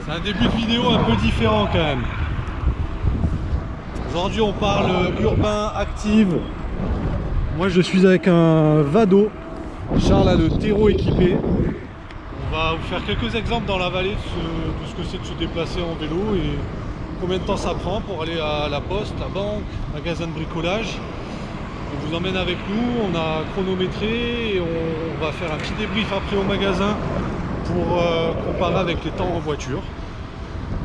C'est un début de vidéo un peu différent quand même. Aujourd'hui on parle urbain, active. Moi je suis avec un Vado. Charles a le terreau équipé. On va vous faire quelques exemples dans la vallée de ce que c'est de se déplacer en vélo et combien de temps ça prend pour aller à la poste, la banque, magasin de bricolage. On vous emmène avec nous, on a chronométré et on va faire un petit débrief après au magasin pour comparer avec les temps en voiture.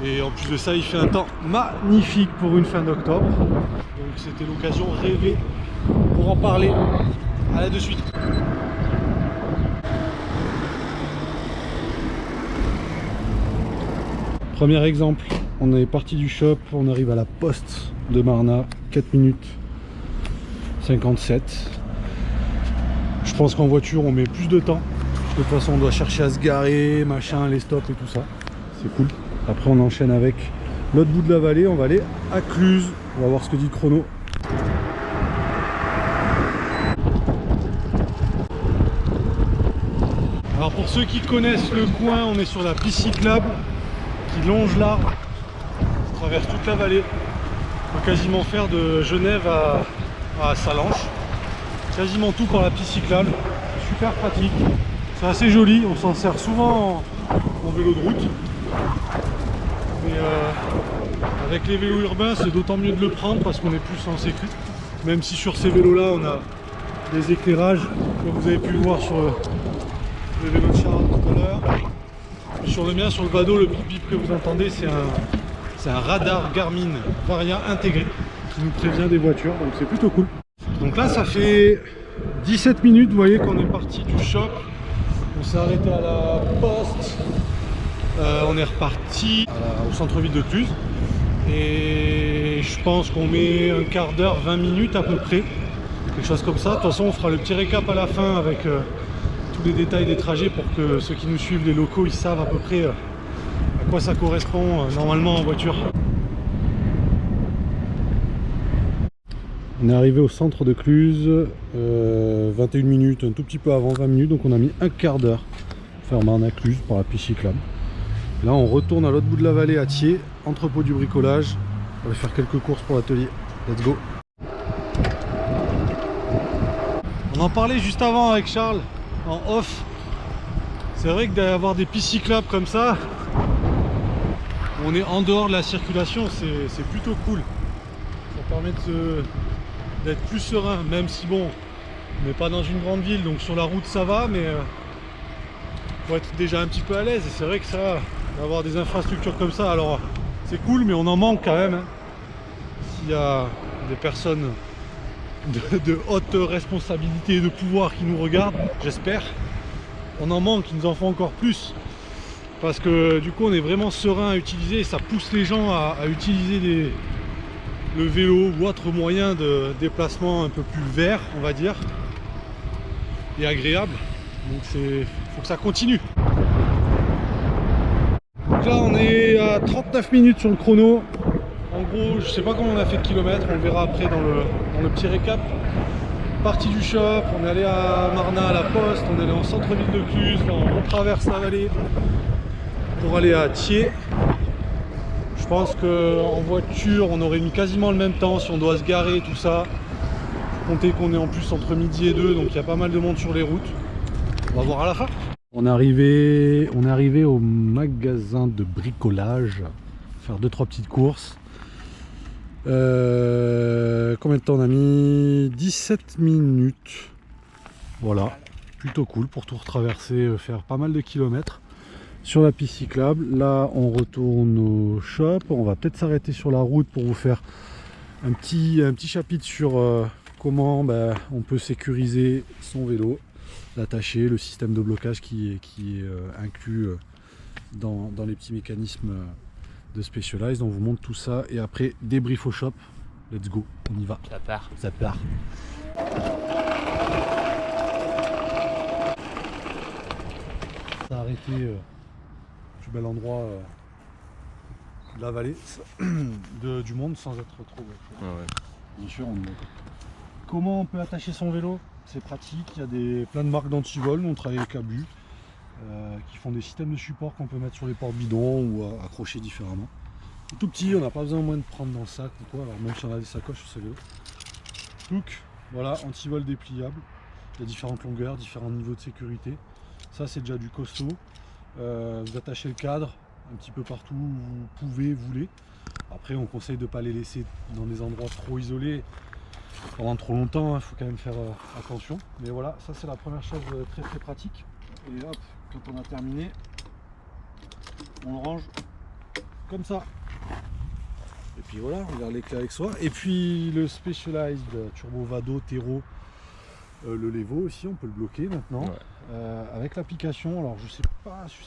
Et en plus de ça, il fait un temps magnifique pour une fin d'octobre. Donc c'était l'occasion rêvée pour en parler. À la de suite. Premier exemple, on est parti du shop, on arrive à la poste de Marna, 4 minutes 57. Je pense qu'en voiture on met plus de temps. De toute façon on doit chercher à se garer, machin, les stops et tout ça. C'est cool. Après on enchaîne avec l'autre bout de la vallée, on va aller à Cluse. On va voir ce que dit le chrono. Alors pour ceux qui connaissent le coin, on est sur la piste cyclable qui longe l'arbre, qui traverse toute la vallée. On peut quasiment faire de Genève à Salanches. Quasiment tout par la piste cyclable. Super pratique. C'est assez joli, on s'en sert souvent en vélo de route. Mais avec les vélos urbains, c'est d'autant mieux de le prendre parce qu'on est plus en sécu. Même si sur ces vélos-là, on a des éclairages, comme vous avez pu le voir sur le vélo de Charles tout à l'heure. Sur le mien, sur le Vado, le bip bip que vous entendez, c'est un radar Garmin Varia intégré qui nous prévient des voitures, donc c'est plutôt cool. Donc là, ça fait 17 minutes, vous voyez qu'on est parti du shop. On s'est arrêté à la poste. On est reparti au centre-ville de Cluse. Et je pense qu'on met un quart d'heure, 20 minutes à peu près. Quelque chose comme ça. De toute façon, on fera le petit récap à la fin avec tous les détails des trajets pour que ceux qui nous suivent, les locaux, ils savent à peu près à quoi ça correspond normalement en voiture. On est arrivé au centre de Cluse, 21 minutes, un tout petit peu avant 20 minutes, donc on a mis un quart d'heure pour faire Marna Cluse par la piste cyclable. Là on retourne à l'autre bout de la vallée à Thiers, entrepôt du bricolage, on va faire quelques courses pour l'atelier. Let's go. On en parlait juste avant avec Charles, en off. C'est vrai que d'avoir des pistes cyclables comme ça, on est en dehors de la circulation, c'est plutôt cool. Ça permet d'être plus serein, même si bon, on n'est pas dans une grande ville, donc sur la route ça va, mais faut être déjà un petit peu à l'aise. Et c'est vrai que ça, d'avoir des infrastructures comme ça, alors c'est cool, mais on en manque quand même. Hein. S'il y a des personnes de haute responsabilité et de pouvoir qui nous regardent, j'espère, on en manque, ils nous en font encore plus. Parce que du coup on est vraiment serein à utiliser, et ça pousse les gens à utiliser le vélo ou autre moyen de déplacement un peu plus vert, on va dire, et agréable. Donc il faut que ça continue. Donc là on est à 39 minutes sur le chrono. En gros, je sais pas combien on a fait de kilomètres, on le verra après dans le petit récap. Parti du shop, on est allé à Marna à la poste, on est allé en centre-ville de Cluse, là on traverse la vallée pour aller à Thiers. Je pense qu'en voiture on aurait mis quasiment le même temps si on doit se garer tout ça. Comptez qu'on est en plus entre midi et 2, donc il y a pas mal de monde sur les routes. On va voir à la fin. On est arrivé au magasin de bricolage, faire 2-3 petites courses. Combien de temps on a mis? 17 minutes. Voilà, plutôt cool pour tout retraverser, faire pas mal de kilomètres sur la piste cyclable. Là on retourne au shop, on va peut-être s'arrêter sur la route pour vous faire un petit chapitre sur comment on peut sécuriser son vélo, l'attacher, le système de blocage qui est inclus dans les petits mécanismes de Specialized. On vous montre tout ça et après débrief au shop. Let's go, on y va. Ça part. Ça part. Ça a arrêté plus bel endroit de la vallée du monde sans être trop voiture. Ah ouais. Bien sûr, on est d'accord. Comment on peut attacher son vélo? C'est pratique, il y a plein de marques d'antivol, on travaille avec Abu. qui font des systèmes de support qu'on peut mettre sur les portes bidons ou accrocher différemment. Tout petit, on n'a pas besoin au moins de prendre dans le sac ou quoi, alors même si on a des sacoches sur ces vélos. Donc voilà, anti-vol dépliable, il y a différentes longueurs, différents niveaux de sécurité. Ça c'est déjà du costaud. Vous attachez le cadre un petit peu partout où vous pouvez, voulez. Après on conseille de ne pas les laisser dans des endroits trop isolés pendant trop longtemps, il faut quand même faire attention. Mais voilà, ça c'est la première chose très très pratique. Et hop, quand on a terminé, on le range comme ça. Et puis voilà, on garde les clés avec soi. Et puis le Specialized Turbo Vado Tero, le Levo aussi, on peut le bloquer maintenant. Ouais. Avec l'application, alors je sais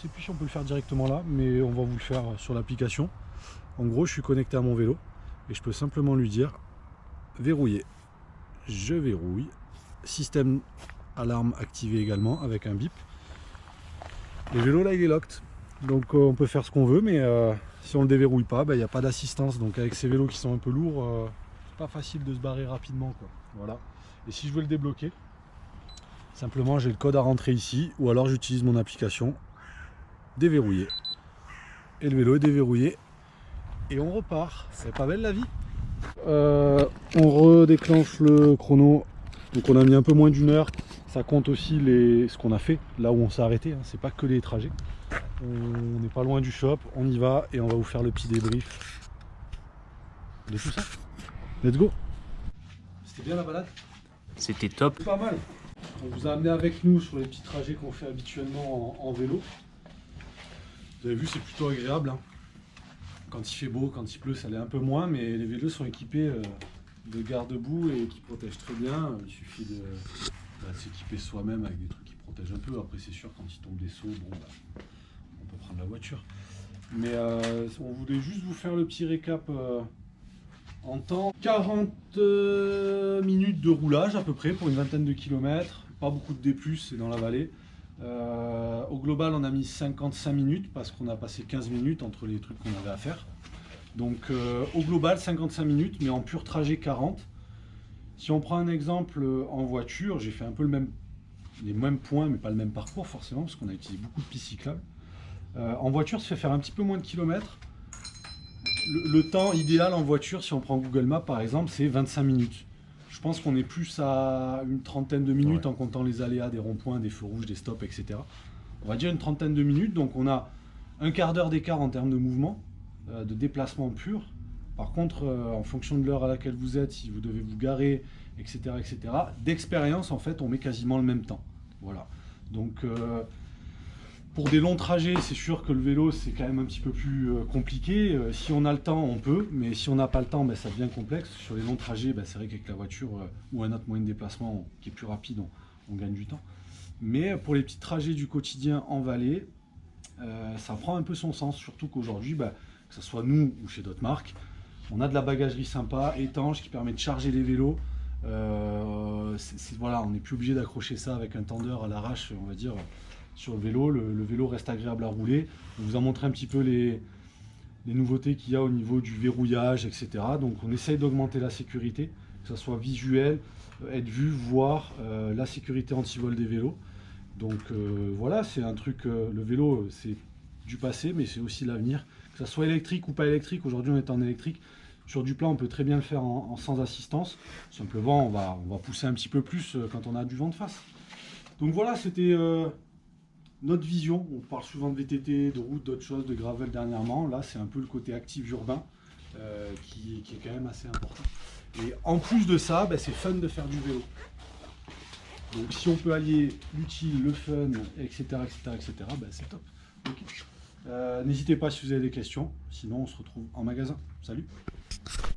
plus si on peut le faire directement là, mais on va vous le faire sur l'application. En gros, je suis connecté à mon vélo et je peux simplement lui dire verrouiller. Je verrouille. Système alarme activé également avec un bip. Le vélo là il est locked. Donc on peut faire ce qu'on veut, mais si on le déverrouille pas, il n'y a pas d'assistance. Donc avec ces vélos qui sont un peu lourds, c'est pas facile de se barrer rapidement, quoi. Voilà. Et si je veux le débloquer, simplement j'ai le code à rentrer ici, ou alors j'utilise mon application déverrouiller. Et le vélo est déverrouillé. Et on repart. C'est pas belle la vie. On redéclenche le chrono. Donc on a mis un peu moins d'1 heure. Ça compte aussi ce qu'on a fait là où on s'est arrêté, hein. C'est pas que les trajets. On n'est pas loin du shop, on y va et on va vous faire le petit débrief de tout ça. Let's go. C'était bien la balade? C'était top. Pas mal. On vous a amené avec nous sur les petits trajets qu'on fait habituellement en vélo. Vous avez vu, c'est plutôt agréable, hein. Quand il fait beau, quand il pleut, ça l'est un peu moins, mais les vélos sont équipés de garde-boue et qui protègent très bien. Il suffit de s'équiper soi-même avec des trucs qui protègent un peu. Après, c'est sûr, quand il tombe des sauts, bon, on peut prendre la voiture. Mais on voulait juste vous faire le petit récap en temps. 40 minutes de roulage à peu près pour une vingtaine de kilomètres. Pas beaucoup de D+, c'est dans la vallée. Au global, on a mis 55 minutes parce qu'on a passé 15 minutes entre les trucs qu'on avait à faire. Donc au global, 55 minutes, mais en pur trajet 40. Si on prend un exemple en voiture, j'ai fait un peu les mêmes points, mais pas le même parcours forcément, parce qu'on a utilisé beaucoup de pistes cyclables. En voiture, ça fait faire un petit peu moins de kilomètres. Le temps idéal en voiture, si on prend Google Maps par exemple, c'est 25 minutes. Je pense qu'on est plus à une trentaine de minutes, ouais, en comptant les aléas des ronds-points, des feux rouges, des stops, etc. On va dire une trentaine de minutes, donc on a un quart d'heure d'écart en termes de mouvement, de déplacement pur. Par contre, en fonction de l'heure à laquelle vous êtes, si vous devez vous garer, etc., d'expérience, en fait, on met quasiment le même temps. Voilà. Donc, pour des longs trajets, c'est sûr que le vélo, c'est quand même un petit peu plus compliqué. Si on a le temps, on peut, mais si on n'a pas le temps, ça devient complexe. Sur les longs trajets, c'est vrai qu'avec la voiture ou un autre moyen de déplacement qui est plus rapide, on gagne du temps. Mais pour les petits trajets du quotidien en vallée, ça prend un peu son sens, surtout qu'aujourd'hui, que ce soit nous ou chez d'autres marques, on a de la bagagerie sympa, étanche, qui permet de charger les vélos. Voilà, on n'est plus obligé d'accrocher ça avec un tendeur à l'arrache, on va dire, sur le vélo. Le vélo reste agréable à rouler. On vous a montré un petit peu les nouveautés qu'il y a au niveau du verrouillage, etc. Donc on essaye d'augmenter la sécurité, que ce soit visuel, être vu, voir la sécurité anti-vol des vélos. Donc voilà, c'est un truc, le vélo c'est du passé, mais c'est aussi l'avenir. Que ça soit électrique ou pas électrique, aujourd'hui on est en électrique. Sur du plat, on peut très bien le faire en sans assistance. Simplement, on va pousser un petit peu plus quand on a du vent de face. Donc voilà, c'était notre vision. On parle souvent de VTT, de route, d'autres choses, de gravel dernièrement. Là, c'est un peu le côté actif urbain qui est quand même assez important. Et en plus de ça, c'est fun de faire du vélo. Donc si on peut allier l'utile, le fun, etc., c'est top. Okay. N'hésitez pas si vous avez des questions. Sinon, on se retrouve en magasin. Salut!